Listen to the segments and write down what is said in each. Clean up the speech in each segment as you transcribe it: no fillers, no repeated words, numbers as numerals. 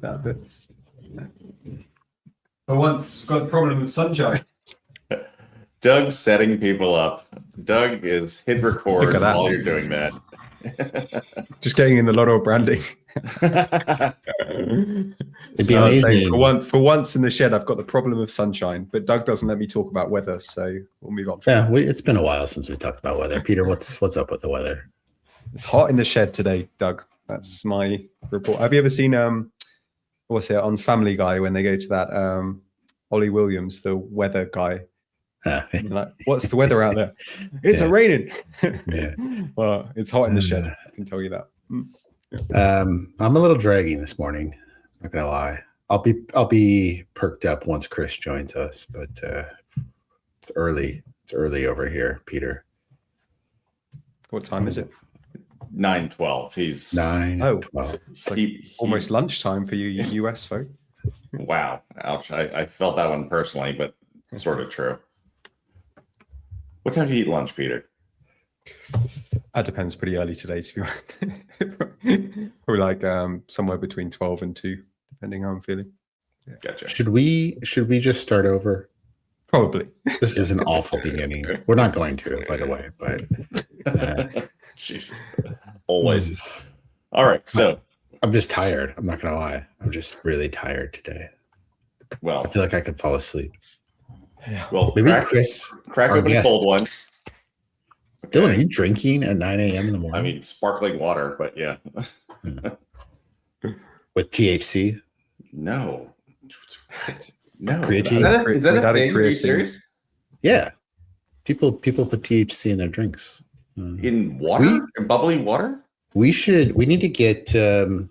that bit. For once, got a problem with sunshine. Doug's setting people up. Doug is hit record while you're doing that. Just getting in a lot of branding. It'd be amazing. For once in the shed, I've got the problem of sunshine, but Doug doesn't let me talk about weather, so we'll move on. Yeah, it's been a while since we talked about weather. Peter, what's up with the weather? It's hot in the shed today, Doug. That's my report. Have you ever seen what's it on Family Guy when they go to that Ollie Williams, the weather guy? Like, what's the weather out there? It's raining. Yeah. Well, it's hot in the shed. I can tell you that. I'm a little draggy this morning. Not gonna lie. I'll be perked up once Chris joins us, but it's early. It's early over here, Peter. What time is it? 9:12. He's 9:12. It's like almost lunchtime for you US folk. Wow. Ouch. I felt that one personally, but sort of true. What time do you eat lunch, Peter? That depends. Pretty early today, to be honest. Probably like somewhere between 12 and 2, depending how I'm feeling. Yeah. Gotcha. Should we just start over? Probably. This is an awful beginning. We're not going to, by the way, but Jesus. Always. All right. So I'm just tired. I'm not gonna lie. I'm just really tired today. Well, I feel like I could fall asleep. Yeah. Well, maybe crack open a cold one. Okay. Dylan, are you drinking at 9 a.m. in the morning? I mean, sparkling water, but yeah. With THC? No. No. Creatine? Is that a thing? Are you serious? Yeah. People put THC in their drinks. In water? In bubbly water? We need to get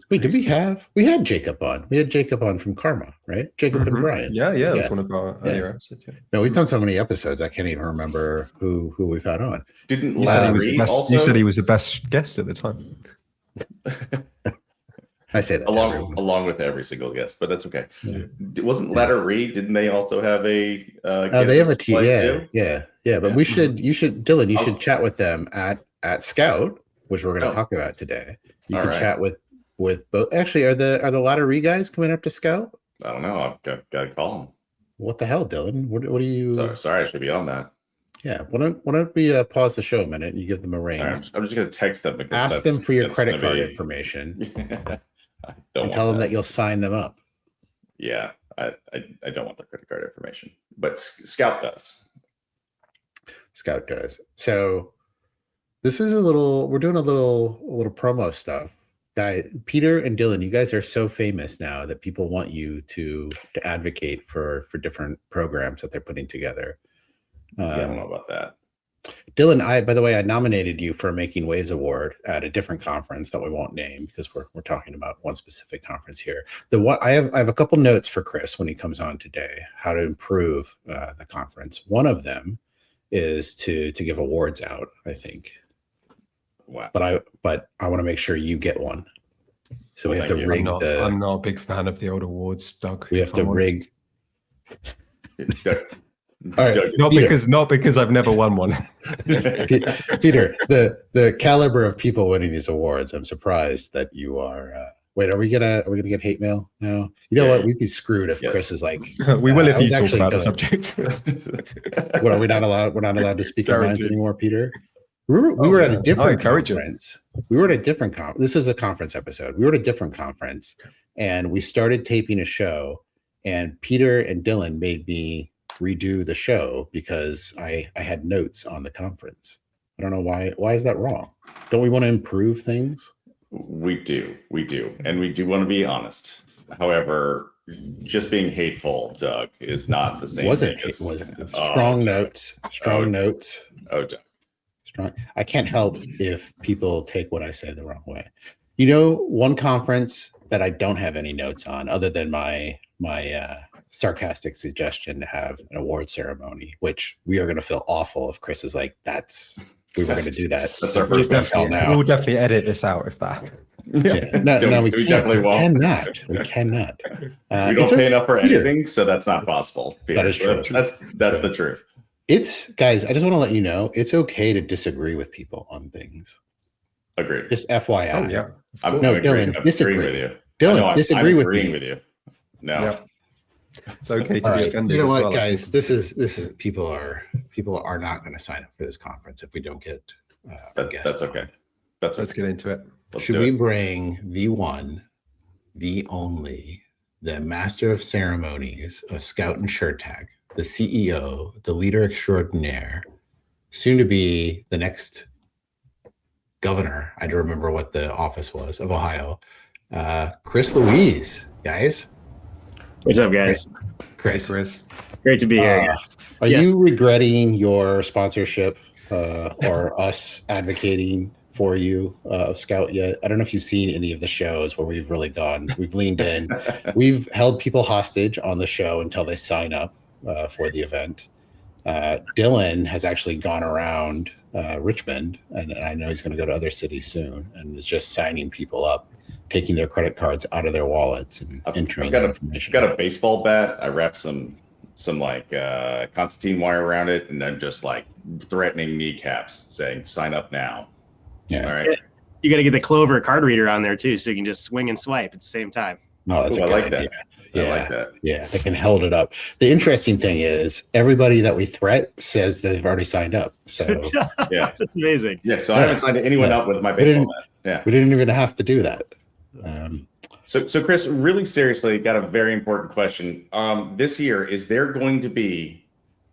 we had Jacob on. We had Jacob on from Karma, right? Jacob and Brian. Yeah, that's one of our earlier episodes. Yeah. No, we've done so many episodes, I can't even remember who we've had on. You said he was the best guest at the time. I say that along with every single guest, but that's okay. Yeah. Wasn't Ladder Reed? Didn't they also have a? They have a too? Yeah. But you should, Dylan. You should chat with them at Scout, which we're going to talk about today. You can chat with both. Actually, are the Ladder Reed guys coming up to Scout? I don't know. I've got to call them. What the hell, Dylan? What are you? Sorry, I should be on that. Yeah. Why don't we pause the show a minute and you give them a ring? Right, I'm just going to text them because ask them for your credit card information. And tell them that you'll sign them up. Yeah, I don't want their credit card information, but Scout does. Scout does. So this is we're doing a little promo stuff. Peter and Dylan, you guys are so famous now that people want you to advocate for different programs that they're putting together. I don't know about that. Dylan, by the way, I nominated you for a Making Waves Award at a different conference that we won't name because we're talking about one specific conference here. I have a couple notes for Chris when he comes on today, how to improve the conference. One of them is to give awards out, I think. Wow. But I want to make sure you get one. So we have to rig I'm not a big fan of the old awards, Doug. We have to rig. All right, not because I've never won one. Peter, the caliber of people winning these awards, I'm surprised that you are. Wait, are we gonna get hate mail now? You know what? We'd be screwed if Chris is like. We will if you talk about the subject. What, are we not allowed? We're not allowed to speak our minds anymore, Peter. We were at a different conference. We were at a different conference. This is a conference episode. We were at a different conference, and we started taping a show. And Peter and Dylan made me redo the show because I had notes on the conference. I don't know why. Why is that wrong? Don't we want to improve things? We do, and we do want to be honest. However, just being hateful, Doug, is not the same. Wasn't strong notes? Strong notes. Oh, Doug. Strong. I can't help if people take what I say the wrong way. You know, one conference that I don't have any notes on, other than my sarcastic suggestion to have an award ceremony, which we are going to feel awful if Chris is like, we were going to do that. That's our first definitely, now. We'll definitely edit this out if that. No, we definitely won't. We cannot. We don't pay enough for anything, so that's not possible. Peter. That is true. That's the truth. Guys, I just want to let you know, it's okay to disagree with people on things. Agreed. Just FYI. Oh, yeah. Dylan, disagree with you. Dylan, disagree I'm with agreeing me. with you. No. Yep. It's okay to All be right. offended. You know as what, well. guys? This is people are not going to sign up for this conference if we don't get guests. That's okay. Let's get into it. Should we bring the one, the only, the master of ceremonies of Scout InsurTech, the CEO, the leader extraordinaire, soon to be the next governor? I don't remember what the office was of Ohio. Chris Luiz, guys. What's up, guys? Chris. Hey, Chris. Great to be here. Are you regretting your sponsorship or us advocating for you of Scout yet? I don't know if you've seen any of the shows where we've leaned in. We've held people hostage on the show until they sign up for the event. Dylan has actually gone around Richmond, and I know he's going to go to other cities soon, and is just signing people up, taking their credit cards out of their wallets and entering their information. I've got a baseball bat. I wrapped some like Constantine wire around it, and I'm just like threatening kneecaps, saying "Sign up now." Yeah. All right. You got to get the Clover card reader on there too, so you can just swing and swipe at the same time. No, that's I like idea. that. Yeah. I like that. Yeah, they can hold it up. The interesting thing is everybody that we threat says they've already signed up. So Yeah, that's amazing. yeah. So I haven't signed anyone up with my baseball bat. Yeah, we didn't even have to do that. So Chris, really seriously, got a very important question. This year, is there going to be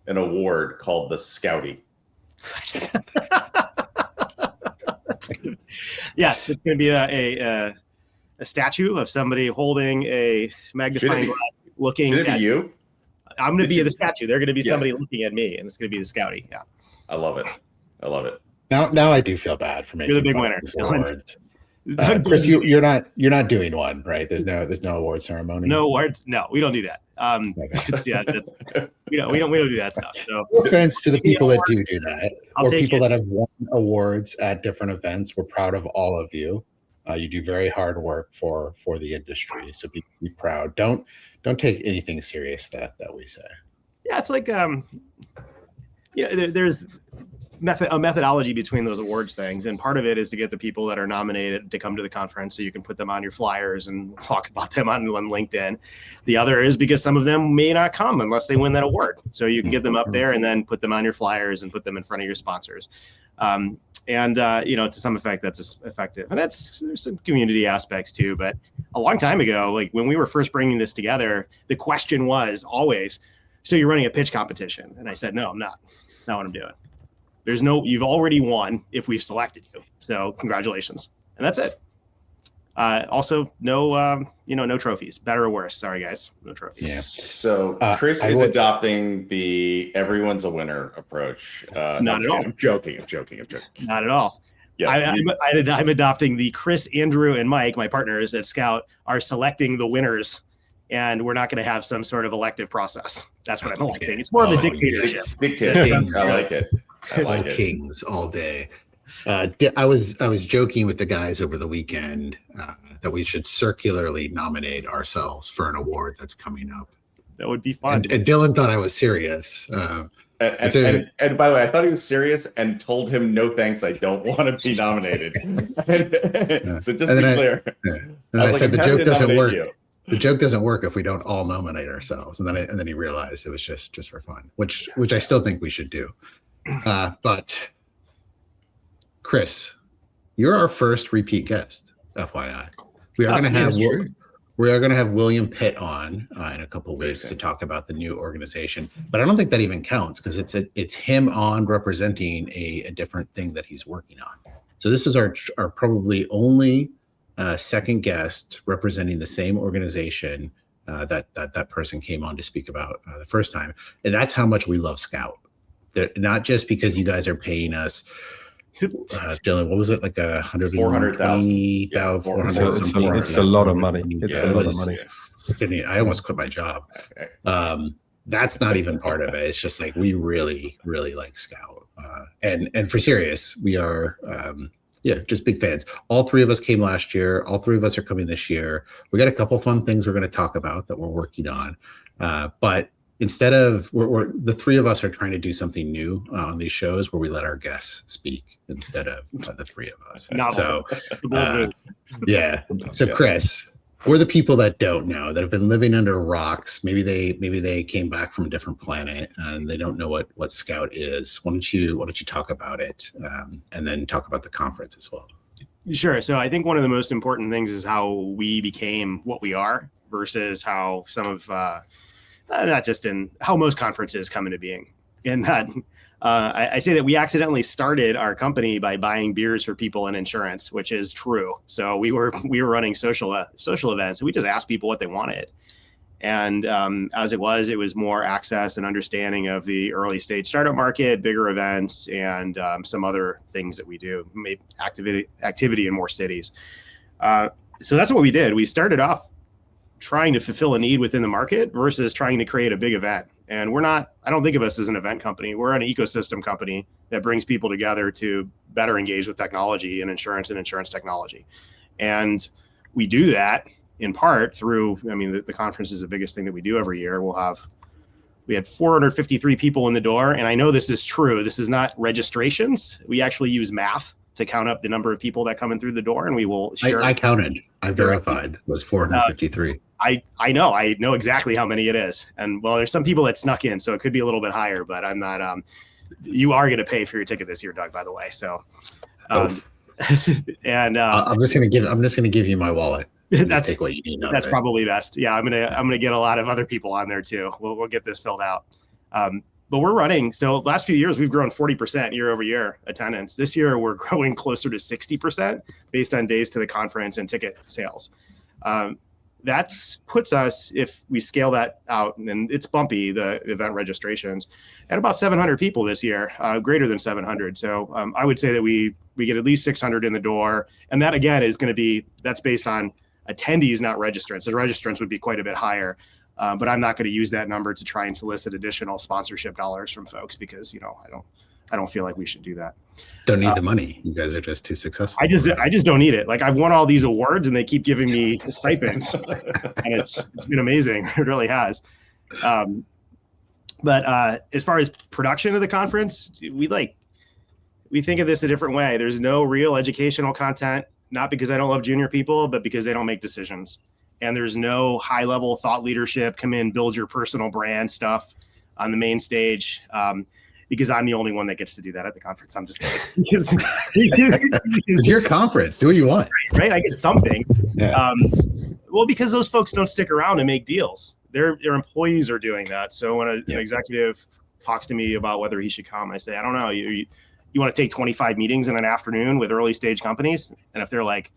an award called the Scouty? Yes, it's going to be a statue of somebody holding a magnifying glass, looking. Should it at be you? I'm going to be the statue. They're going to be somebody looking at me, and it's going to be the Scouty. Yeah, I love it. I love it. Now I do feel bad for making. You're the big fun winner. of this award. Chris, you're not doing one, right? There's no award ceremony. No awards. No, we don't do that. We don't do that stuff. So No offense to the people that do that, I'll or take people it. that have won awards at different events. We're proud of all of you. You do very hard work for the industry, so be proud. Don't take anything serious that we say. Yeah, it's like there's a methodology between those awards things, and part of it is to get the people that are nominated to come to the conference so you can put them on your flyers and talk about them on LinkedIn. The other is because some of them may not come unless they win that award, so you can get them up there and then put them on your flyers and put them in front of your sponsors. To some effect, that's effective, and there's some community aspects too. But a long time ago, like when we were first bringing this together, the question was always, so you're running a pitch competition? And I said, no, I'm not. That's not what I'm doing. You've already won if we've selected you. So congratulations. And that's it. Also, no trophies, better or worse. Sorry, guys, no trophies. Yeah. So Chris is adopting the everyone's a winner approach. Not at all. I'm joking. Not at all. Yeah, I'm adopting the Chris, Andrew, and Mike, my partners at Scout, are selecting the winners, and we're not going to have some sort of elective process. That's what I'm electing. It's more of a dictatorship. Dictatorship. I like it. All kings all day. I was joking with the guys over the weekend that we should circularly nominate ourselves for an award that's coming up. That would be fun. And Dylan thought I was serious. And by the way, I thought he was serious and told him, no thanks, I don't want to be nominated. So just be clear. And I said the joke doesn't work. The joke doesn't work if we don't all nominate ourselves. And then he realized it was just for fun, which I still think we should do. But Chris, you're our first repeat guest, FYI. We are going to have William Pitt on in a couple of weeks to talk about the new organization. But I don't think that even counts because it's him on representing a different thing that he's working on. So this is our probably only second guest representing the same organization that person came on to speak about the first time. And that's how much we love Scout. Not just because you guys are paying us, Dylan, what was it, like 400,000? It's a lot of money. It's a lot of money. I almost quit my job. That's not even part of it. It's just like we really, really like Scout, and for serious, we are. Just big fans. All three of us came last year. All three of us are coming this year. We got a couple fun things we're going to talk about that we're working on, but. Instead of we're the three of us are trying to do something new on these shows where we let our guests speak instead of the three of us. So, So Chris, For the people that don't know, that have been living under rocks, maybe they came back from a different planet and they don't know what Scout is. Why don't you talk about it, and then talk about the conference as well? Sure. So I think one of the most important things is how we became what we are versus how some of not just in how most conferences come into being. And that I say that we accidentally started our company by buying beers for people in insurance, which is true. So we were running social events, and we just asked people what they wanted. And as it was more access and understanding of the early stage startup market, bigger events, and some other things that we do, maybe activity in more cities. So that's what we did. We started off trying to fulfill a need within the market versus trying to create a big event. And I don't think of us as an event company. We're an ecosystem company that brings people together to better engage with technology and insurance technology. And we do that in part through, the conference is the biggest thing that we do every year. We had 453 people in the door. And I know this is true. This is not registrations. We actually use math to count up the number of people that come in through the door, and we will share. I counted. I verified. It was 453. I know exactly how many it is. And well, there's some people that snuck in, so it could be a little bit higher, but I'm not, you are going to pay for your ticket this year, Doug, by the way. So, and I'm just going to give you my wallet. That's take what you need. That's probably best. Yeah. I'm going to get a lot of other people on there too. We'll get this filled out. But we're running. So last few years, we've grown 40% year over year attendance. This year, we're growing closer to 60% based on days to the conference and ticket sales. That puts us, if we scale that out, and it's bumpy, the event registrations, at about 700 people this year, greater than 700. So I would say that we get at least 600 in the door. And that, again, is going to be, that's based on attendees, not registrants. So registrants would be quite a bit higher. But I'm not going to use that number to try and solicit additional sponsorship dollars from folks because, I don't feel like we should do that. Don't need the money. You guys are just too successful. I just don't need it. Like, I've won all these awards and they keep giving me stipends and it's been amazing. It really has. But as far as production of the conference, we think of this a different way. There's no real educational content, not because I don't love junior people, but because they don't make decisions. And there's no high level thought leadership, come in, build your personal brand stuff on the main stage. Because I'm the only one that gets to do that at the conference. I'm just kidding. It's your conference. Do what you want. Right? I get something. Yeah. Well, because those folks don't stick around and make deals. Their employees are doing that. So when an executive talks to me about whether he should come, I say, I don't know. You want to take 25 meetings in an afternoon with early stage companies? And if they're like,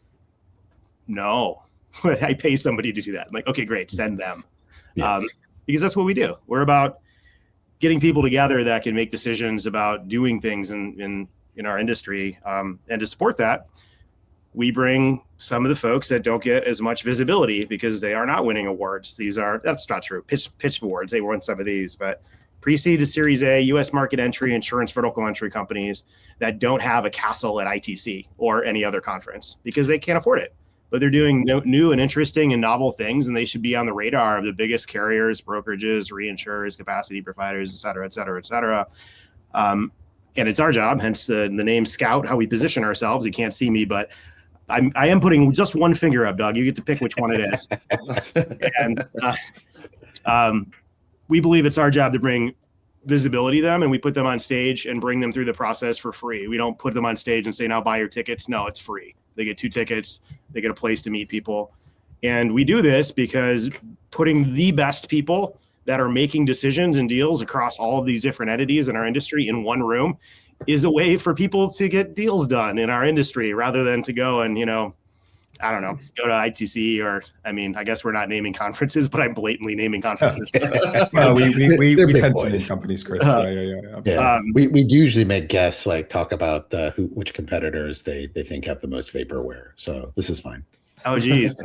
no, I pay somebody to do that. I'm like, okay, great. Send them. Yeah. Because that's what we do. We're about getting people together that can make decisions about doing things in our industry. And to support that, we bring some of the folks that don't get as much visibility because they are not winning awards. That's not true. Pitch awards, they won some of these, but pre-seed to Series A, U.S. market entry, insurance vertical entry companies that don't have a castle at ITC or any other conference because they can't afford it. But they're doing new and interesting and novel things, and they should be on the radar of the biggest carriers, brokerages, reinsurers, capacity providers, et cetera, et cetera, et cetera. And it's our job, hence the name Scout, how we position ourselves. You can't see me, but I am putting just one finger up, Doug. You get to pick which one it is. And we believe it's our job to bring visibility to them, and we put them on stage and bring them through the process for free. We don't put them on stage and say, now buy your tickets. No, it's free. They get 2 tickets. They get a place to meet people. And we do this because putting the best people that are making decisions and deals across all of these different entities in our industry in one room is a way for people to get deals done in our industry rather than to go and, I don't know, go to ITC or, I guess we're not naming conferences, but I'm blatantly naming conferences. Well, we tend to name companies, Chris. We usually make guests talk about which competitors they think have the most vaporware. So this is fine. Oh, geez.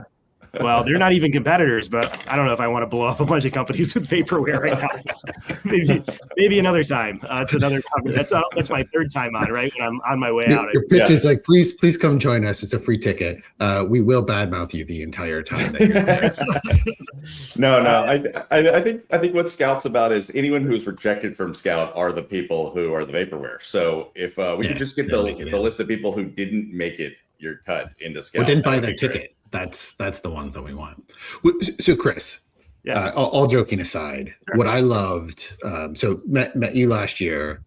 Well, they're not even competitors, but I don't know if I want to blow up a bunch of companies with vaporware right now. maybe another time. It's another company. That's my 3rd time on, right? When I'm on my way out. Your pitch is please come join us. It's a free ticket. We will badmouth you the entire time that you're there. No. I think what Scout's about is anyone who's rejected from Scout are the people who are the vaporware. So if we could just get the list of people who didn't make it your cut into Scout. Or didn't buy their ticket. That's the ones that we want. So Chris, Yeah. All joking aside, Sure. what I loved, so met you last year,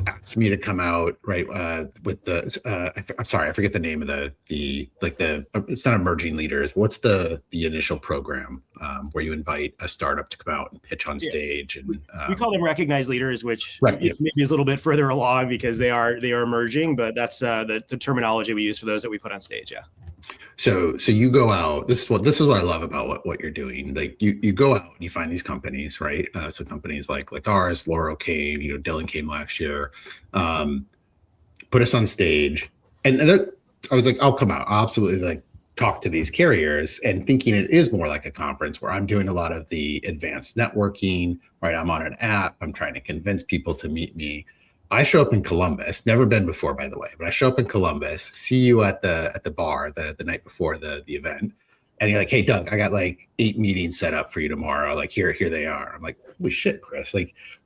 asked me to come out with the I'm sorry, I forget the name of the it's not emerging leaders. What's the initial program where you invite a startup to come out and pitch on stage? And we call them recognized leaders, which Right, yeah. maybe is a little bit further along because they are emerging, but that's the terminology we use for those that we put on stage. Yeah. So you go out. This is what I love about what you're doing. Like you go out and you find these companies, right? So companies like ours, Laurel came, Dylan came last year, put us on stage, and I was like, I'll come out. I'll absolutely talk to these carriers, and thinking it is more like a conference where I'm doing a lot of the advanced networking, right? I'm on an app. I'm trying to convince people to meet me. I show up in Columbus, never been before, by the way, but I show up in Columbus, see you at the bar the night before the event. And you're like, hey, Doug, I got 8 meetings set up for you tomorrow. Here they are. I'm like, holy shit, Chris.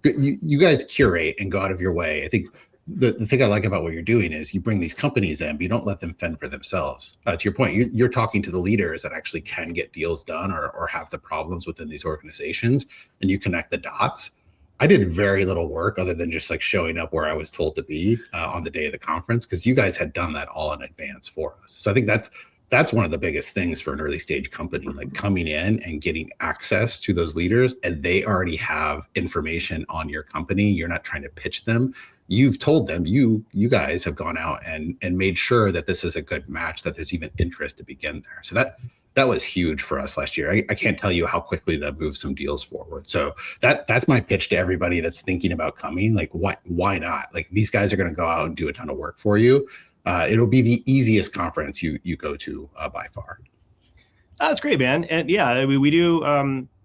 You guys curate and go out of your way. I think the thing I like about what you're doing is you bring these companies in, but you don't let them fend for themselves. To your point, you're talking to the leaders that actually can get deals done or have the problems within these organizations, and you connect the dots. I did very little work other than just showing up where I was told to be on the day of the conference, because you guys had done that all in advance for us. So I think that's one of the biggest things for an early stage company, coming in and getting access to those leaders, and they already have information on your company. You're not trying to pitch them. You've told them, you guys have gone out and made sure that this is a good match, that there's even interest to begin there. So that was huge for us last year. I can't tell you how quickly that moved some deals forward. So that's my pitch to everybody that's thinking about coming. Why not? These guys are going to go out and do a ton of work for you. It'll be the easiest conference you go to by far. That's great, man. And yeah, we do.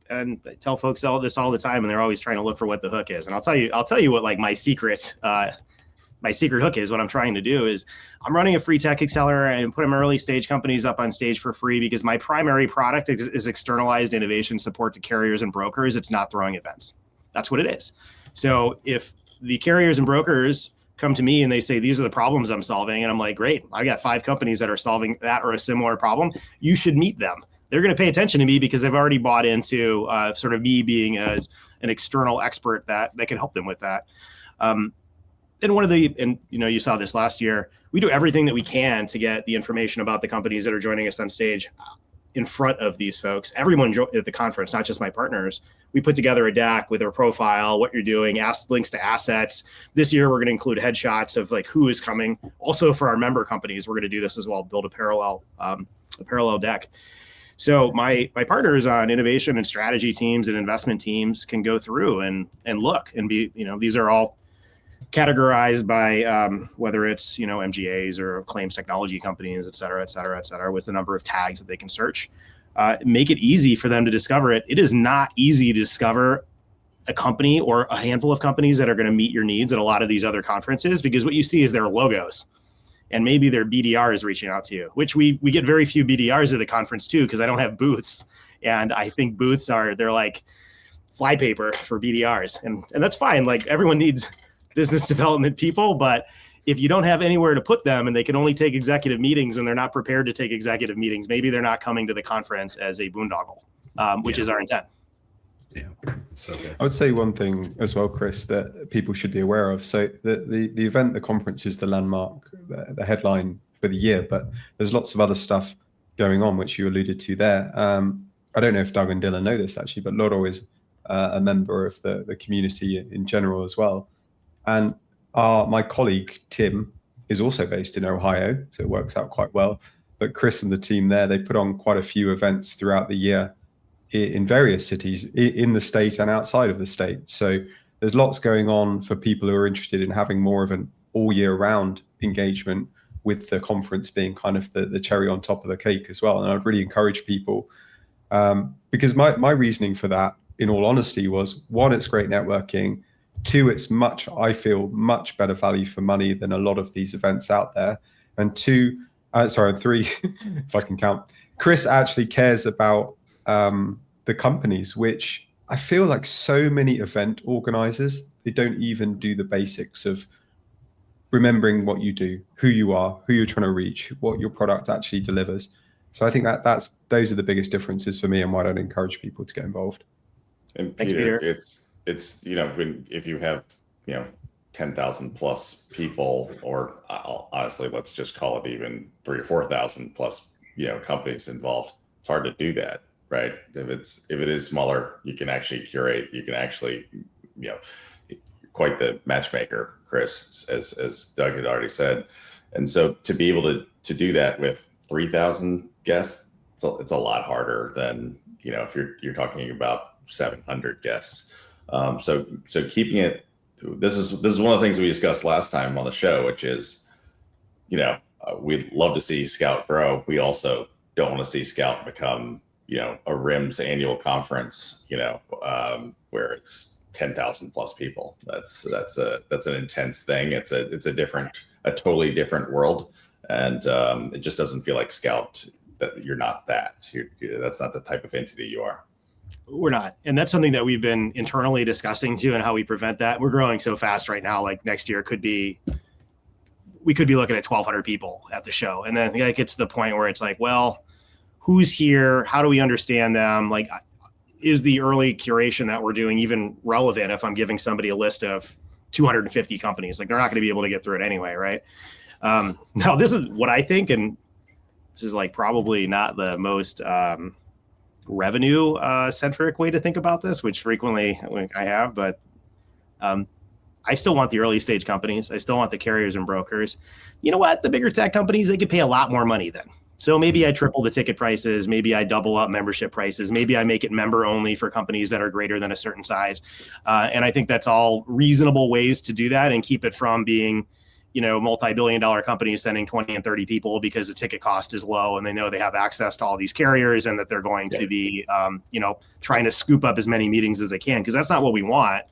And I tell folks all this all the time, and they're always trying to look for what the hook is. And I'll tell you what my secret hook is. What I'm trying to do is I'm running a free tech accelerator and putting early stage companies up on stage for free, because my primary product is externalized innovation support to carriers and brokers. It's not throwing events. That's what it is. So if the carriers and brokers come to me and they say, these are the problems I'm solving, and I'm like, great, I got 5 companies that are solving that or a similar problem, you should meet them. They're going to pay attention to me because they've already bought into sort of me being an external expert that can help them with that. And you saw this last year, we do everything that we can to get the information about the companies that are joining us on stage in front of these folks. Everyone at the conference, not just my partners. We put together a deck with their profile, what you're doing, links to assets. This year, we're going to include headshots of who is coming. Also for our member companies, we're going to do this as well, build a parallel deck. So my partners on innovation and strategy teams and investment teams can go through and look and be, these are all categorized by whether it's, MGAs or claims technology companies, et cetera, with a number of tags that they can search. Make it easy for them to discover it. It is not easy to discover a company or a handful of companies that are going to meet your needs at a lot of these other conferences, because what you see is their logos. And maybe their BDR is reaching out to you, which we get very few BDRs at the conference too, because I don't have booths. And I think booths they're like flypaper for BDRs. And that's fine. Everyone needs business development people, but if you don't have anywhere to put them and they can only take executive meetings and they're not prepared to take executive meetings, maybe they're not coming to the conference as a boondoggle, which is our intent. Yeah. So good. I would say one thing as well, Chris, that people should be aware of. So the event, the conference is the landmark, the headline for the year, but there's lots of other stuff going on, which you alluded to there. I don't know if Doug and Dylan know this actually, but Loro is a member of the community in general as well. And my colleague, Tim, is also based in Ohio, so it works out quite well. But Chris and the team there, they put on quite a few events throughout the year in various cities in the state and outside of the state. So there's lots going on for people who are interested in having more of an all year round engagement, with the conference being kind of the cherry on top of the cake as well. And I'd really encourage people, because my reasoning for that, in all honesty, was 1, it's great networking. 2, it's I feel much better value for money than a lot of these events out there. And 3, if I can count, Chris actually cares about the companies, which I feel like so many event organizers, they don't even do the basics of remembering what you do, who you are, who you're trying to reach, what your product actually delivers. So I think those are the biggest differences for me, and why I'd encourage people to get involved. And Thanks, Peter, Peter. it's if you have 10,000 plus people, or honestly, let's just call it even 3,000 or 4,000 plus companies involved. It's hard to do that, right? If it is smaller, you can actually curate. You can actually quite the matchmaker, Chris, as Doug had already said. And so to be able to do that with 3,000 guests, it's a lot harder than if you're talking about 700 guests. So keeping it. This is one of the things we discussed last time on the show, which is, we'd love to see Scout grow. We also don't want to see Scout become, a RIMS annual conference, where it's 10,000 plus people. That's an intense thing. It's a totally different world, and it just doesn't feel like Scout. That you're not that. That's not the type of entity you are. We're not. And that's something that we've been internally discussing too, and how we prevent that. We're growing so fast right now. Like next year we could be looking at 1,200 people at the show. And then it gets to the point where it's like, well, who's here? How do we understand them? Like, is the early curation that we're doing even relevant if I'm giving somebody a list of 250 companies? Like, they're not going to be able to get through it anyway, right? Now, this is what I think, and this is like probably not the most revenue centric way to think about this, which frequently I have, but I still want the early stage companies. I still want the carriers and brokers. You know what? The bigger tech companies, they could pay a lot more money then. So maybe I triple the ticket prices. Maybe I double up membership prices. Maybe I make it member only for companies that are greater than a certain size. And I think that's all reasonable ways to do that and keep it from being, multi-billion-dollar companies sending 20 and 30 people because the ticket cost is low and they know they have access to all these carriers and that they're going to be, trying to scoop up as many meetings as they can, because that's not what we want.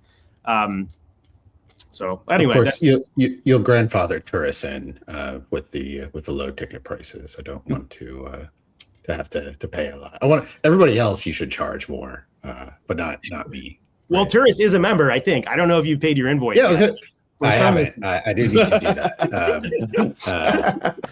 So anyway, of course, you'll grandfather tourists in with the low ticket prices. I don't want to have to pay a lot. I want everybody else. You should charge more, but not me. Well, right? Tourist is a member, I think. I don't know if you've paid your invoice. Yeah, I haven't. I do need to do that.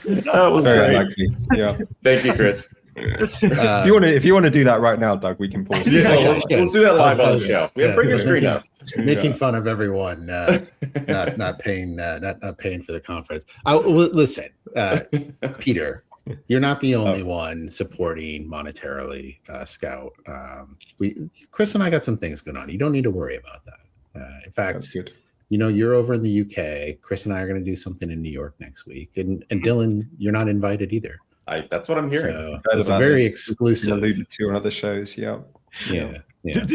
That was very likely. Yeah. Thank you, Chris. If you want to do that right now, Doug, we can pause. Yeah, let's do that live on the show. Bring your screen up. Making fun of everyone not paying for the conference. Listen, Peter, you're not the only one supporting monetarily Scout. Chris and I got some things going on. You don't need to worry about that. In fact, that's good. You're over in the UK. Chris and I are going to do something in New York next week, and Dylan, you're not invited either. That's what I'm hearing. So it's very exclusive. Alluded to on other shows. Yeah.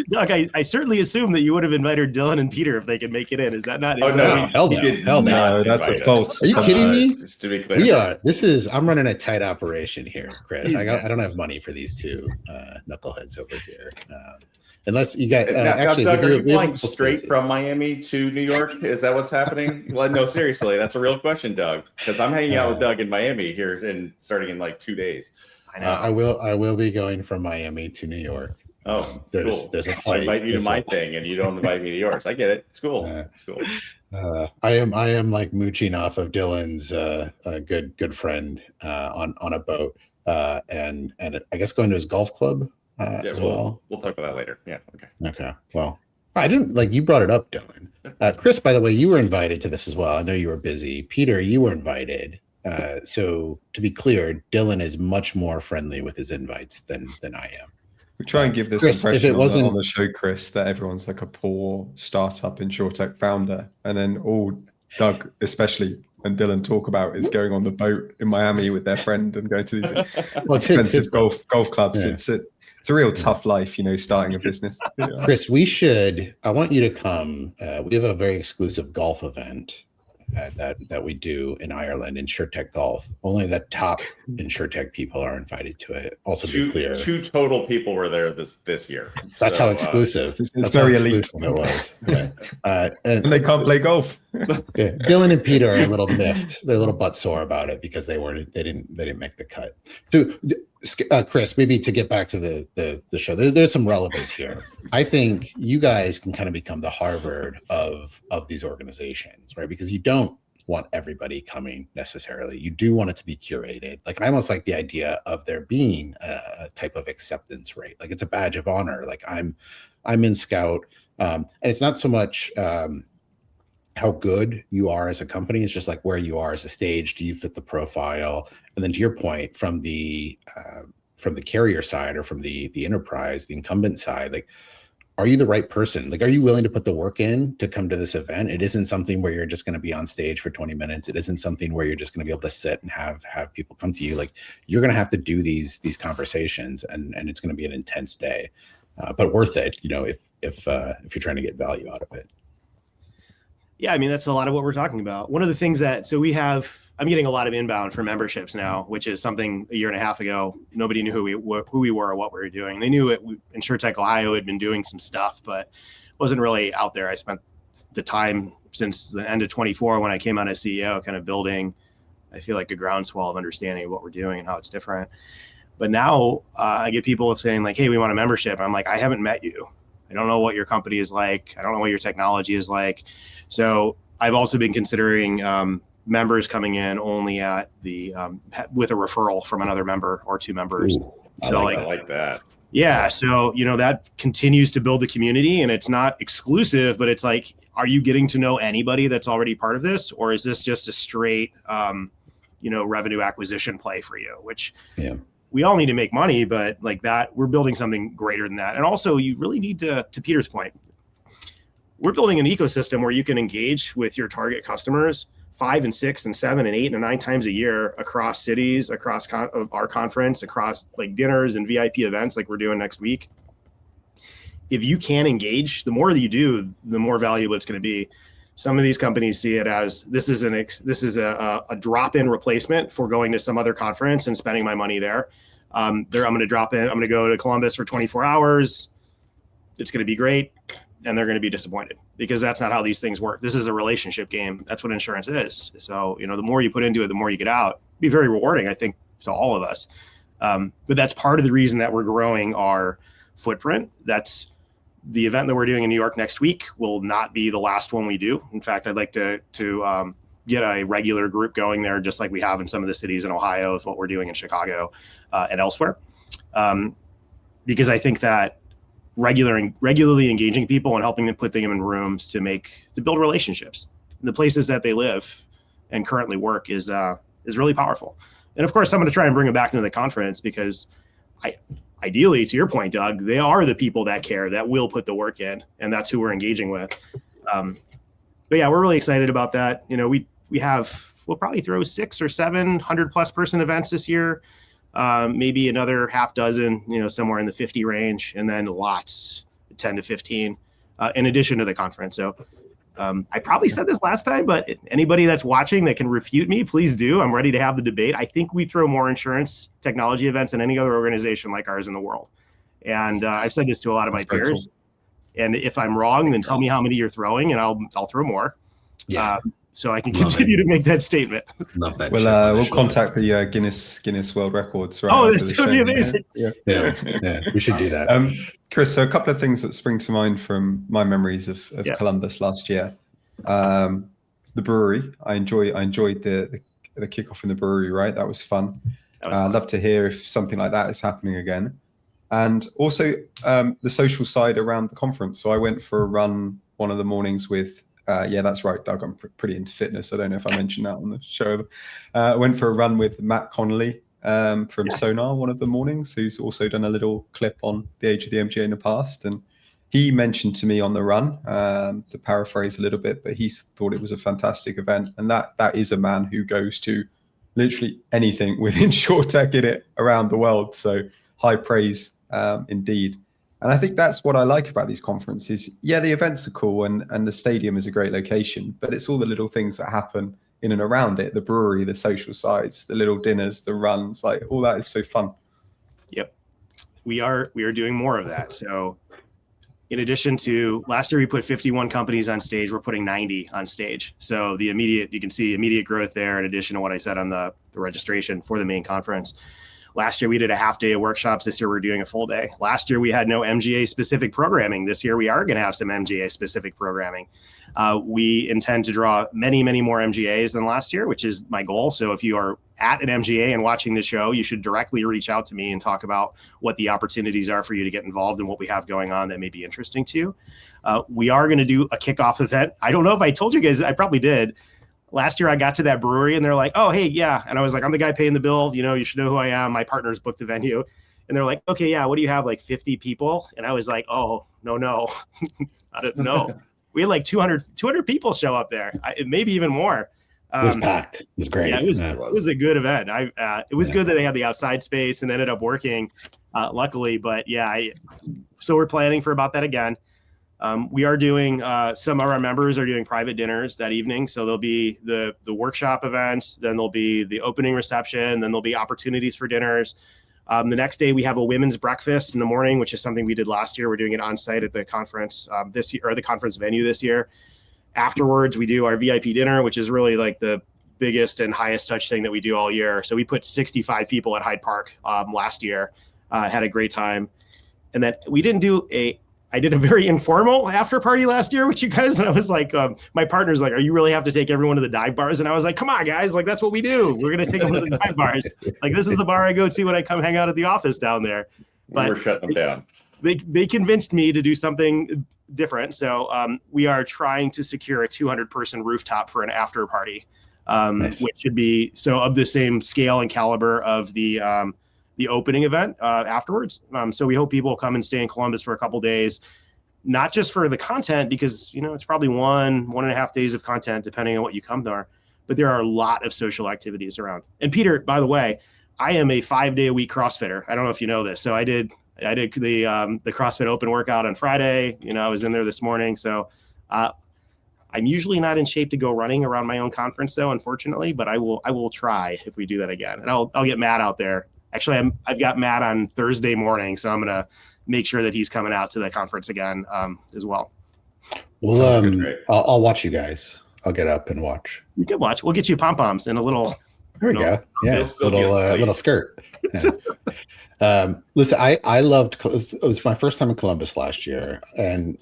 Doug, I certainly assume that you would have invited Dylan and Peter if they could make it in. Is that not? Oh no, hell no. No, that's a false. Are you kidding me? Just to be clear, I'm running a tight operation here, Chris. I don't have money for these two knuckleheads over here. Unless you got actually, Doug, are you flying straight from Miami to New York? Is that what's happening? Well, no, seriously, that's a real question, Doug. Because I'm hanging out with Doug in Miami here, starting in like 2 days. I know. I will be going from Miami to New York. Oh, cool. There's a flight. I invite you to my thing, and you don't invite me to yours. I get it. It's cool. It's cool. I am like mooching off of Dylan's good friend on a boat, and I guess going to his golf club. As well. We'll talk about that later. Yeah. Okay. Well, I didn't you brought it up, Dylan. Chris, by the way, you were invited to this as well. I know you were busy. Peter, you were invited. So to be clear, Dylan is much more friendly with his invites than I am. We try and give this Chris, impression on the show, Chris, that everyone's like a poor startup InsurTech founder, and then all Doug, especially, and Dylan talk about is going on the boat in Miami with their friend and going to these expensive golf clubs. Yeah. It's a real tough life, starting a business. Yeah. Chris, I want you to come. We have a very exclusive golf event that we do in Ireland, InsurTech Golf. Only the top InsurTech people are invited to it. Also, be clear, 2 total people were there this year. That's how exclusive. It's very elite. It was. And they can't play golf. Dylan and Peter are a little miffed. They're a little butt sore about it because they didn't make the cut. So, Chris, maybe to get back to the show, there's some relevance here. I think you guys can kind of become the Harvard of these organizations, right? Because you don't want everybody coming necessarily. You do want it to be curated. Like, I almost like the idea of there being a type of acceptance rate. Like, it's a badge of honor. Like, I'm in Scout, and it's not so much how good you are as a company. It's just like where you are as a stage. Do you fit the profile? And then to your point, from the carrier side or from the enterprise, the incumbent side, like, are you the right person? Like, are you willing to put the work in to come to this event? It isn't something where you're just going to be on stage for 20 minutes. It isn't something where you're just going to be able to sit and have people come to you. Like, you're going to have to do these conversations, and it's going to be an intense day, but worth it, you know, if you're trying to get value out of it. Yeah, I mean, that's a lot of what we're talking about. One of the things I'm getting a lot of inbound for memberships now, which is something a year and a half ago, nobody knew who we were or what we were doing. They knew InsurTech Ohio had been doing some stuff, but wasn't really out there. I spent the time since the end of 24 when I came on as CEO, kind of building, I feel like, a groundswell of understanding of what we're doing and how it's different. But now I get people saying like, hey, we want a membership. I'm like, I haven't met you. I don't know what your company is like. I don't know what your technology is like. So I've also been considering members coming in only at the with a referral from another member or two members. Ooh, so I like that. Yeah. So, you know, that continues to build the community, and it's not exclusive, but it's like, are you getting to know anybody that's already part of this? Or is this just a straight, revenue acquisition play for you, which we all need to make money, but like that, we're building something greater than that. And also you really need to Peter's point, we're building an ecosystem where you can engage with your target customers 5 and 6 and 7 and 8 and 9 times a year across cities, across our conference, across like dinners and VIP events like we're doing next week. If you can engage, the more that you do, the more valuable it's going to be. Some of these companies see it as this is a drop-in replacement for going to some other conference and spending my money there. I'm going to drop in. I'm going to go to Columbus for 24 hours. It's going to be great. And they're going to be disappointed because that's not how these things work. This is a relationship game. That's what insurance is. So, you know, the more you put into it, the more you get out. It'd be very rewarding, I think, to all of us. But that's part of the reason that we're growing our footprint. That's the event that we're doing in New York next week will not be the last one we do. In fact, I'd like to get a regular group going there, just like we have in some of the cities in Ohio, is what we're doing in Chicago and elsewhere. Because I think that regularly engaging people and helping them, put them in rooms to build relationships in the places that they live and currently work is really powerful. And of course, I'm going to try and bring them back into the conference because ideally, to your point, Doug, they are the people that care, that will put the work in, and that's who we're engaging with. But yeah, we're really excited about that. You know, we'll probably throw 6 or 7 100+ person events this year. Maybe another half dozen, somewhere in the 50 range, and then lots 10 to 15 in addition to the conference. So I probably said this last time, but anybody that's watching that can refute me, please do. I'm ready to have the debate. I think we throw more insurance technology events than any other organization like ours in the world. And I've said this to a lot of my peers. Cool. And if I'm wrong, then tell me how many you're throwing and I'll throw more. Yeah. So I can continue to make that statement. Love that. We'll contact the Guinness World Records. Right, oh, that's going to be amazing. Yeah, we should do that. Chris, so a couple of things that spring to mind from my memories of Columbus last year. The brewery. I enjoyed the kickoff in the brewery. Right, that was fun. I'd love to hear if something like that is happening again. And also the social side around the conference. So I went for a run one of the mornings with. That's right, Doug. I'm pretty into fitness. I don't know if I mentioned that on the show. Went for a run with Matt Connolly from Sonar one of the mornings, who's also done a little clip on the age of the MGA in the past. And he mentioned to me on the run, to paraphrase a little bit, but he thought it was a fantastic event. And that is a man who goes to literally anything with InsurTech in it around the world. So high praise indeed. And I think that's what I like about these conferences. Yeah, the events are cool and the stadium is a great location, but it's all the little things that happen in and around it, the brewery, the social sides, the little dinners, the runs, like all that is so fun. Yep. We are doing more of that. So in addition to last year, we put 51 companies on stage. We're putting 90 on stage. So you can see immediate growth there in addition to what I said on the registration for the main conference. Last year, we did a half day of workshops. This year, we're doing a full day. Last year, we had no MGA specific programming. This year, we are going to have some MGA specific programming. We intend to draw many, many more MGAs than last year, which is my goal. So if you are at an MGA and watching the show, you should directly reach out to me and talk about what the opportunities are for you to get involved and what we have going on that may be interesting to you. We are going to do a kickoff event. I don't know if I told you guys, I probably did. Last year I got to that brewery and they're like, oh, hey, yeah. And I was like, I'm the guy paying the bill. You should know who I am. My partners booked the venue. And they're like, okay, yeah, what do you have, like 50 people? And I was like, oh, no. I don't know. We had like 200 people show up there, maybe even more. It was packed. It was great. Yeah, it was a good event. It was good that they had the outside space and ended up working, luckily. But yeah, so we're planning for about that again. We are doing, some of our members are doing private dinners that evening. So there'll be the workshop events, then there'll be the opening reception, then there'll be opportunities for dinners. The next day we have a women's breakfast in the morning, which is something we did last year. We're doing it on site at the conference this year, or the conference venue this year. Afterwards, we do our VIP dinner, which is really like the biggest and highest touch thing that we do all year. So we put 65 people at Hyde Park last year, had a great time. And then I did a very informal after party last year with you guys. And I was like, my partner's like, you really have to take everyone to the dive bars? And I was like, come on, guys. Like, that's what we do. We're going to take them to the dive bars. Like, this is the bar I go to when I come hang out at the office down there. But we're shutting them down. They convinced me to do something different. So we are trying to secure a 200-person rooftop for an after party, nice. Which should be of the same scale and caliber of the opening event afterwards. So we hope people will come and stay in Columbus for a couple days, not just for the content, because, it's probably 1.5 days of content, depending on what you come there, but there are a lot of social activities around. And Peter, by the way, I am a 5-day-a-week CrossFitter. I don't know if you know this. So I did the CrossFit open workout on Friday. I was in there this morning. So I'm usually not in shape to go running around my own conference though, unfortunately, but I will try if we do that again. And I'll get Matt out there. Actually, I've got Matt on Thursday morning, so I'm going to make sure that he's coming out to the conference again as well. Well, I'll watch you guys. I'll get up and watch. You can watch. We'll get you pom-poms and a little. There we go. Yeah, little skirt. Yeah. Listen, I loved. It was my first time in Columbus last year, and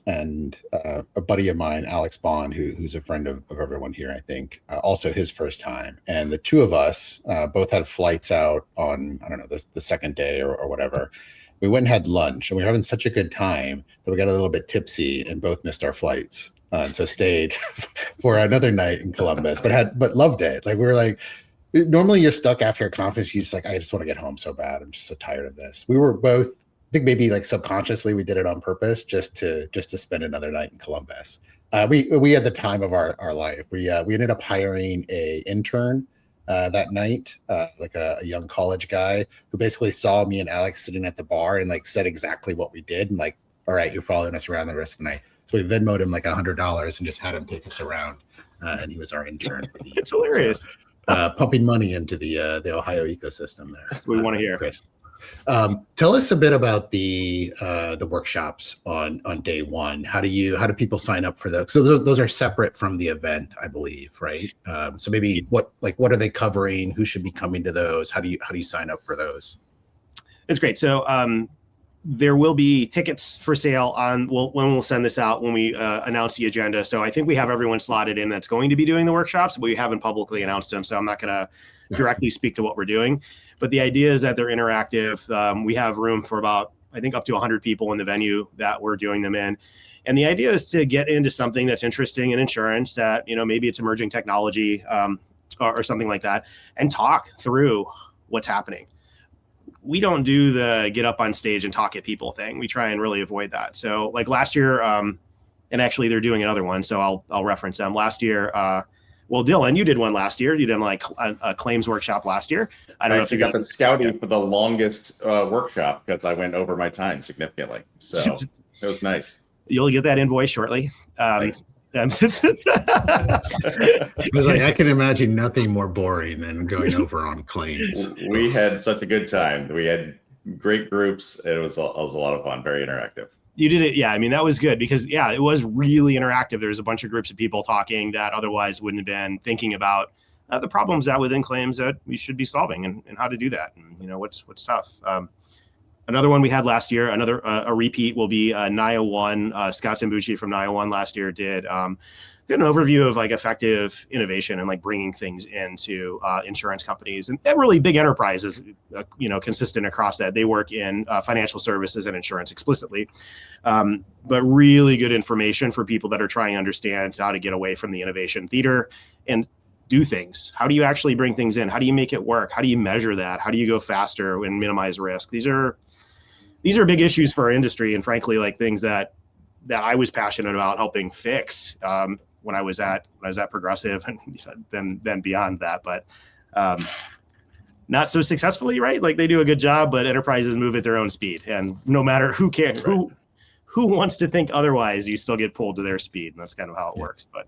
a buddy of mine, Alex Bond, who's a friend of everyone here, I think, also his first time. And the two of us both had flights out on, I don't know, the second day or whatever. We went and had lunch, and we were having such a good time that we got a little bit tipsy and both missed our flights, and so stayed for another night in Columbus, but loved it. Like, we were like. Normally you're stuck after a conference. You just like, I just want to get home so bad. I'm just so tired of this. We were both, I think maybe like subconsciously we did it on purpose just to spend another night in Columbus. We had the time of our life. We ended up hiring a intern that night, like a young college guy who basically saw me and Alex sitting at the bar and like said exactly what we did. And like, all right, you're following us around the rest of the night. So we Venmo'd him like $100 and just had him take us around. And he was our intern. It's hilarious. Pumping money into the Ohio ecosystem there. That's what we want to hear. Chris. Tell us a bit about the workshops on day one. How do people sign up for those? So those are separate from the event, I believe, right? So maybe what are they covering? Who should be coming to those? How do you sign up for those? It's great. So there will be tickets for sale when we'll send this out when we announce the agenda. So I think we have everyone slotted in that's going to be doing the workshops, but we haven't publicly announced them. So I'm not going to directly speak to what we're doing. But the idea is that they're interactive. We have room for about, I think, up to 100 people in the venue that we're doing them in. And the idea is to get into something that's interesting in insurance that, maybe it's emerging technology or something like that, and talk through what's happening. We don't do the get up on stage and talk at people thing. We try and really avoid that. So like last year, and actually they're doing another one, so I'll reference them. Last year, well, Dylan, you did one last year. You did like a claims workshop last year. I don't know if you got the scouting for the longest workshop because I went over my time significantly. So it was nice. You'll get that invoice shortly. Thanks. I was like, I can imagine nothing more boring than going over on claims. We had such a good time. We had great groups. It was a lot of fun, very interactive. You did it. Yeah. I mean, that was good because it was really interactive. There was a bunch of groups of people talking that otherwise wouldn't have been thinking about the problems out within claims that we should be solving and how to do that. And, what's tough. Another one we had last year, a repeat will be NIA 1. Scott Zambucci from NIA 1 last year did. get an overview of like effective innovation and like bringing things into insurance companies and really big enterprises, consistent across that. They work in financial services and insurance explicitly, but really good information for people that are trying to understand how to get away from the innovation theater and do things. How do you actually bring things in? How do you make it work? How do you measure that? How do you go faster and minimize risk? These are big issues for our industry, and frankly, like things that I was passionate about helping fix when I was at Progressive, and then beyond that, but not so successfully, right? Like they do a good job, but enterprises move at their own speed, and no matter who wants to think otherwise, you still get pulled to their speed, and that's kind of how it works. But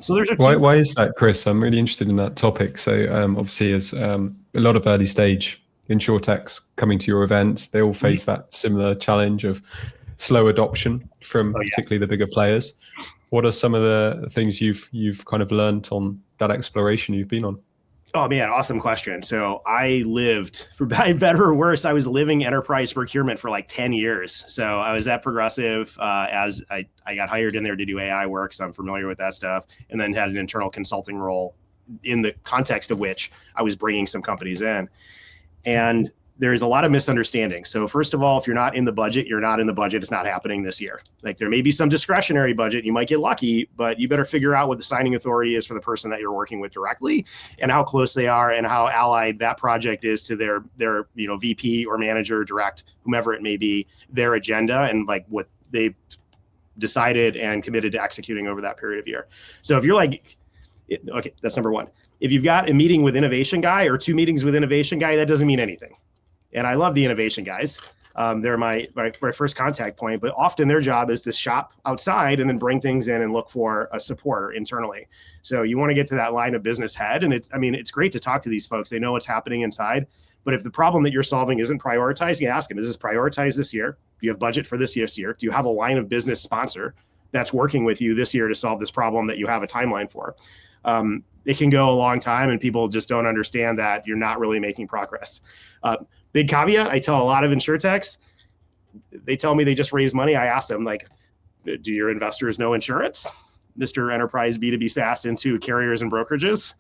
so there's why is that, Chris? I'm really interested in that topic. So obviously, as a lot of early stage InsurTechs coming to your event, they all face that similar challenge of slow adoption from particularly the bigger players. What are some of the things you've kind of learned on that exploration you've been on? Oh man, awesome question. So I lived, for better or worse, I was living enterprise procurement for like 10 years. So I was at Progressive as I got hired in there to do AI work, so I'm familiar with that stuff, and then had an internal consulting role in the context of which I was bringing some companies in. And there's a lot of misunderstanding. So first of all, if you're not in the budget, you're not in the budget. It's not happening this year. Like there may be some discretionary budget. You might get lucky, but you better figure out what the signing authority is for the person that you're working with directly, and how close they are, and how allied that project is to their VP or manager, direct, whomever it may be, their agenda, and like what they decided and committed to executing over that period of year. So if you're like, okay, that's number one. If you've got a meeting with innovation guy or 2 meetings with innovation guy, that doesn't mean anything. And I love the innovation guys. They're my first contact point, but often their job is to shop outside and then bring things in and look for a supporter internally. So you want to get to that line of business head. And it's great to talk to these folks. They know what's happening inside. But if the problem that you're solving isn't prioritized, you ask them, is this prioritized this year? Do you have budget for this year? Do you have a line of business sponsor that's working with you this year to solve this problem that you have a timeline for? It can go a long time, and people just don't understand that you're not really making progress. Big caveat, I tell a lot of InsurTechs, they tell me they just raised money. I ask them, like, do your investors know insurance? Mr. Enterprise B2B SaaS into carriers and brokerages?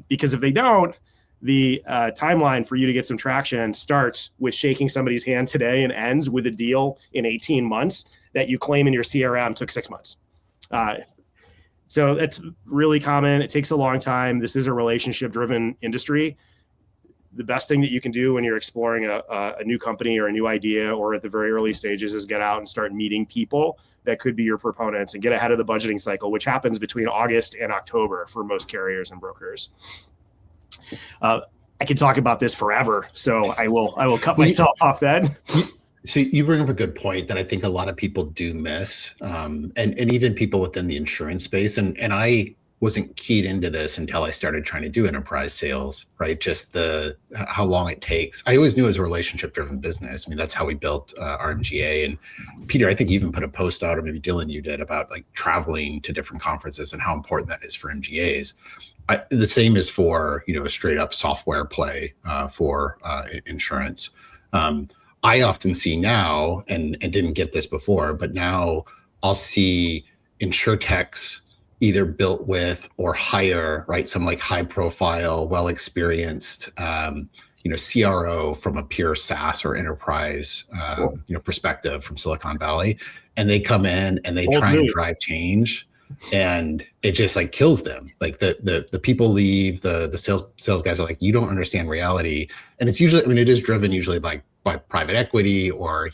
Because if they don't, the timeline for you to get some traction starts with shaking somebody's hand today and ends with a deal in 18 months that you claim in your CRM took 6 months. So that's really common. It takes a long time. This is a relationship-driven industry. The best thing that you can do when you're exploring a new company or a new idea, or at the very early stages, is get out and start meeting people that could be your proponents and get ahead of the budgeting cycle, which happens between August and October for most carriers and brokers. I could talk about this forever, so I will cut myself off then. So you bring up a good point that I think a lot of people do miss, and even people within the insurance space. And I wasn't keyed into this until I started trying to do enterprise sales, right? Just how long it takes. I always knew it was a relationship-driven business. I mean, that's how we built our MGA. And Peter, I think you even put a post out, or maybe Dylan, you did, about like traveling to different conferences and how important that is for MGAs. The same is for a straight up software play for insurance. I often see now, and didn't get this before, but now I'll see InsurTechs either built with or hire, right, some like high profile, well experienced, CRO from a pure SaaS or enterprise, perspective from Silicon Valley, and they come in and they try and drive change, and it just like kills them. Like the people leave, the sales guys are like, you don't understand reality, and it's usually, it is driven usually by private equity, or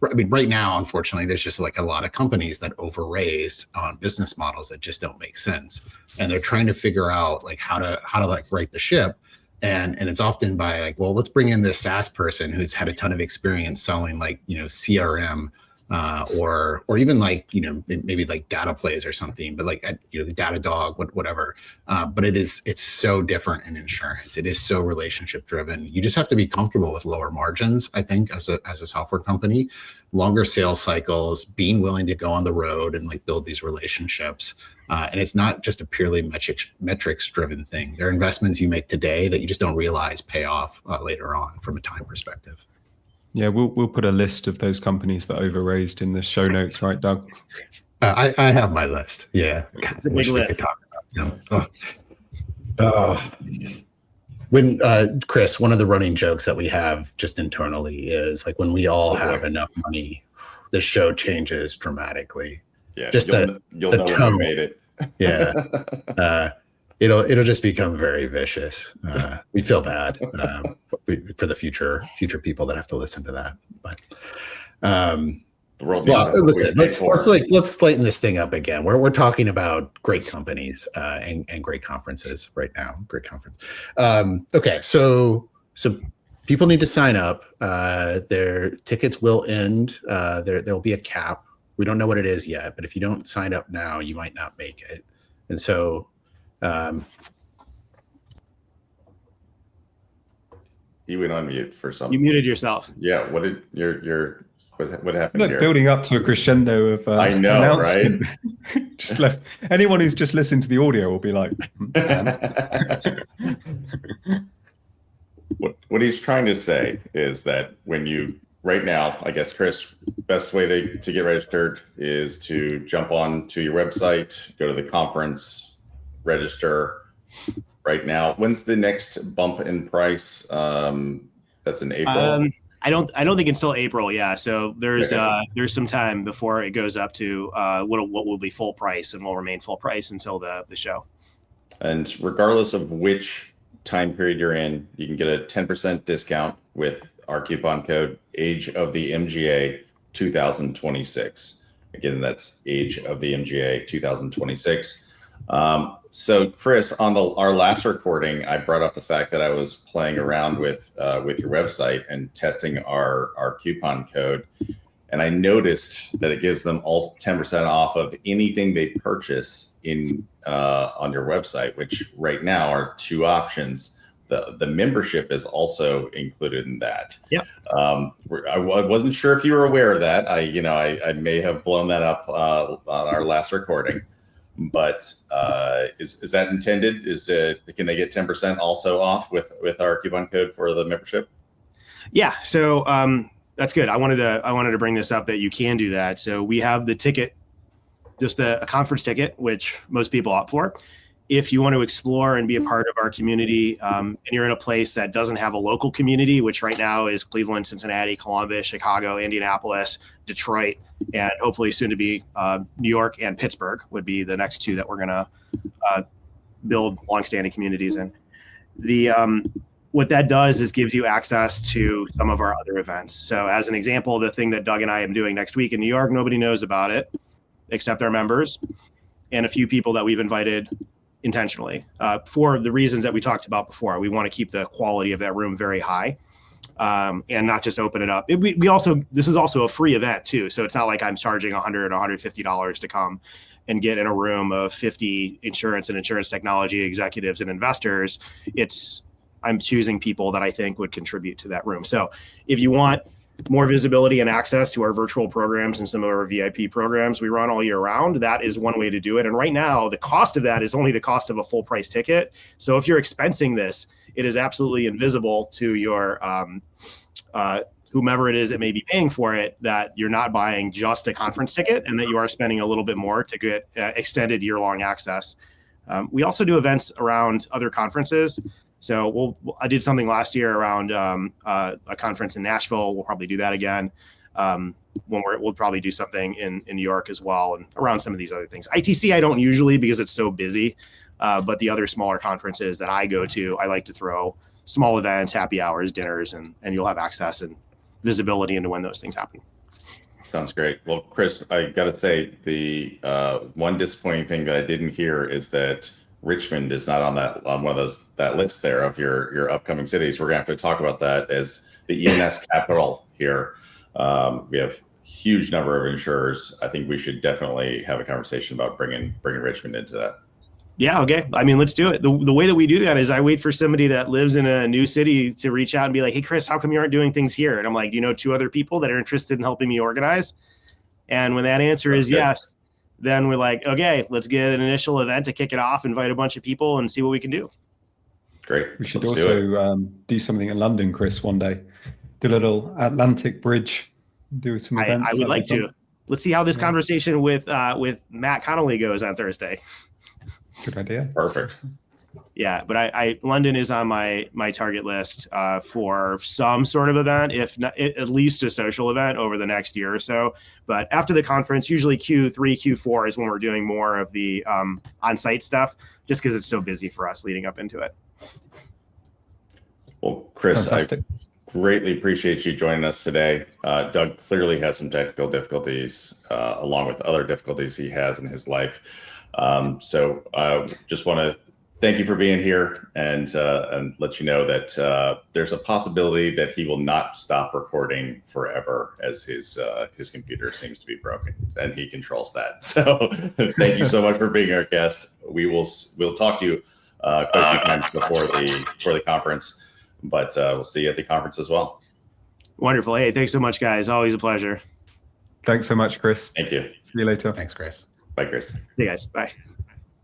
right now, unfortunately, there's just like a lot of companies that overraised on business models that just don't make sense, and they're trying to figure out like how to like right the ship, and it's often by like, well, let's bring in this SaaS person who's had a ton of experience selling like CRM. Or even like maybe like data plays or something, but like the Datadog, whatever. But it's so different in insurance. It is so relationship driven. You just have to be comfortable with lower margins, I think, as a software company, longer sales cycles, being willing to go on the road and like build these relationships. And it's not just a purely metrics driven thing. There are investments you make today that you just don't realize pay off later on from a time perspective. Yeah, we'll put a list of those companies that overraised in the show notes, right, Doug? I have my list. Yeah. God, It's a big list. When Chris, one of the running jokes that we have just internally is like when we all have enough money, the show changes dramatically. Yeah, just you'll know when you made it. Yeah, it'll just become very vicious. We feel bad for the future people that have to listen to that. But the world listen, let's lighten this thing up again. We're talking about great companies and great conferences right now. Great conference. Okay, so people need to sign up. Their tickets will end. There'll be a cap. We don't know what it is yet, but if you don't sign up now, you might not make it. And so, you went on mute for some. You muted yourself. Yeah. What did what happened here? Building up to a crescendo of I know, right? Just left. Anyone who's just listened to the audio will be like, What he's trying to say is that when you right now, I guess, Chris, best way to get registered is to jump on to your website, go to the conference, register right now. When's the next bump in price? That's in April. I don't think it's till April. Yeah. So there's some time before it goes up to what will be full price and will remain full price until the show. And regardless of which time period you're in, you can get a 10% discount with our coupon code Age of the MGA 2026. Again, that's Age of the MGA 2026. So Chris, on our last recording, I brought up the fact that I was playing around with your website and testing our coupon code. And I noticed that it gives them all 10% off of anything they purchase on your website, which right now are two options. The membership is also included in that. Yep. I wasn't sure if you were aware of that. I may have blown that up on our last recording, but is that intended? Can they get 10% also off with our coupon code for the membership? Yeah. So that's good. I wanted to bring this up that you can do that. So we have the ticket, just a conference ticket, which most people opt for. If you want to explore and be a part of our community, and you're in a place that doesn't have a local community, which right now is Cleveland, Cincinnati, Columbus, Chicago, Indianapolis, Detroit, and hopefully soon to be New York and Pittsburgh would be the next two that we're going to build longstanding communities in. What that does is gives you access to some of our other events. So as an example, the thing that Doug and I am doing next week in New York, nobody knows about it except our members and a few people that we've invited intentionally for the reasons that we talked about before. We want to keep the quality of that room very high and not just open it up. This is also a free event too. So it's not like I'm charging $100 or $150 to come and get in a room of 50 insurance and insurance technology executives and investors. I'm choosing people that I think would contribute to that room. So if you want more visibility and access to our virtual programs and some of our VIP programs we run all year round, that is one way to do it. And right now, the cost of that is only the cost of a full price ticket. So if you're expensing this, it is absolutely invisible to your whomever it is that may be paying for it, that you're not buying just a conference ticket and that you are spending a little bit more to get extended year-long access. We also do events around other conferences. So I did something last year around a conference in Nashville. We'll probably do that again. We'll probably do something in New York as well, and around some of these other things. ITC I don't usually because it's so busy, but the other smaller conferences that I go to, I like to throw small events, happy hours, dinners, and you'll have access and visibility into when those things happen. Sounds great. Well, Chris, I got to say the one disappointing thing that I didn't hear is that Richmond is not on one of that list there of your upcoming cities. We're gonna have to talk about that as the ENS capital here. We have a huge number of insurers. I think we should definitely have a conversation about bringing Richmond into that. Yeah. Okay. I mean, let's do it. The way that we do that is I wait for somebody that lives in a new city to reach out and be like, "Hey, Chris, how come you aren't doing things here?" And I'm like, two other people that are interested in helping me organize? And when that answer is yes, then we're like, okay, let's get an initial event to kick it off, invite a bunch of people and see what we can do. Great. We should also do something in London, Chris, one day. Do a little Atlantic Bridge, do some events. I would like to. let's see how this conversation with Matt Connolly goes on Thursday. Good idea. Perfect. Yeah, but I London is on my target list for some sort of event, if not at least a social event over the next year or so. But after the conference, usually Q3, Q4 is when we're doing more of the on-site stuff, just because it's so busy for us leading up into it. Well, Chris, Fantastic. I greatly appreciate you joining us today. Doug clearly has some technical difficulties, along with other difficulties he has in his life. So just want to thank you for being here and let you know that there's a possibility that he will not stop recording forever, as his computer seems to be broken and he controls that. So thank you so much for being our guest. We'll talk to you quite a few times before the conference, but we'll see you at the conference as well. Wonderful. Hey, thanks so much, guys. Always a pleasure. Thanks so much, Chris. Thank you. See you later. Thanks, Chris. Bye, Chris. See you guys. Bye.